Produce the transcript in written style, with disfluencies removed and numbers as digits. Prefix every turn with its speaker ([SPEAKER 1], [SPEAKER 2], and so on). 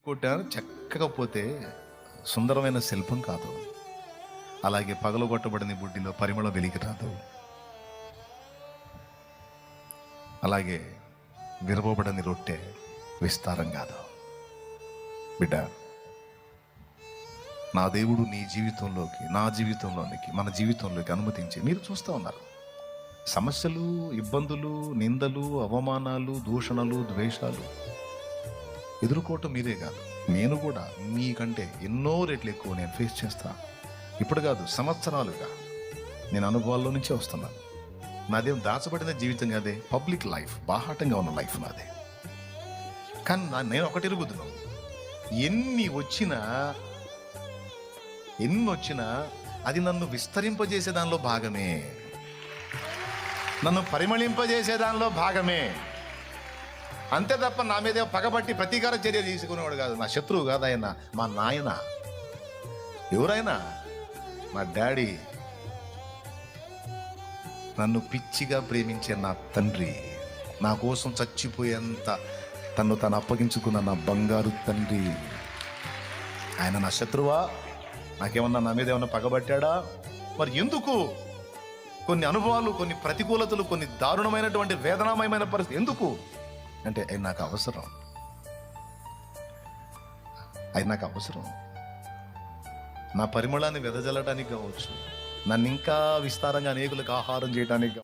[SPEAKER 1] కొట్టారు చక్కగా పోతే సుందరమైన శిల్పం కాదు. అలాగే పగలగొట్టబడిన బుడ్డిలో పరిమళ వెలికి రాదు. అలాగే విరవబడని రొట్టె విస్తారం కాదు. బిడ్డ, నా దేవుడు నీ జీవితంలోకి, నా జీవితంలోనికి, మన జీవితంలోకి అనుమతించి మీరు చూస్తూ ఉన్నారు. సమస్యలు, ఇబ్బందులు, నిందలు, అవమానాలు, దూషణలు, ద్వేషాలు ఎదుర్కోవటం మీరే కాదు, నేను కూడా మీకంటే ఎన్నో రెట్లు ఎక్కువ నేను ఫేస్ చేస్తా. ఇప్పుడు కాదు, సంవత్సరాలుగా నేను అనుభవాల్లో నుంచే వస్తున్నాను. నాదేం దాచబడిన జీవితం కాదే, పబ్లిక్ లైఫ్, బాహాటంగా ఉన్న లైఫ్ నాదే. కానీ నేను ఒకటి ఎరుగుతున్నాను, ఎన్ని వచ్చినా అది నన్ను విస్తరింపజేసే దానిలో భాగమే, నన్ను పరిమళింపజేసే దానిలో భాగమే. అంతే తప్ప నా మీద పగబట్టి ప్రతీకార చర్య తీసుకునేవాడు కాదు. నా శత్రువు కాదు ఆయన, మా నాయన. ఎవరైనా మా డాడీ, నన్ను పిచ్చిగా ప్రేమించే నా తండ్రి, నా కోసం చచ్చిపోయేంత తను అప్పగించుకున్న నా బంగారు తండ్రి. ఆయన నా శత్రువా? నాకేమన్నా, నా మీద ఏమన్నా పగబట్టాడా? మరి ఎందుకు కొన్ని అనుభవాలు, కొన్ని ప్రతికూలతలు, కొన్ని దారుణమైనటువంటి వేదనామయమైన పరిస్థితి ఎందుకు అంటే ఆయన నాకు అవసరం. నా పరిమళాన్ని వెదజల్లడానికి కావచ్చు, నన్ను ఇంకా విస్తారంగా అనేకులకు ఆహారం చేయడానికి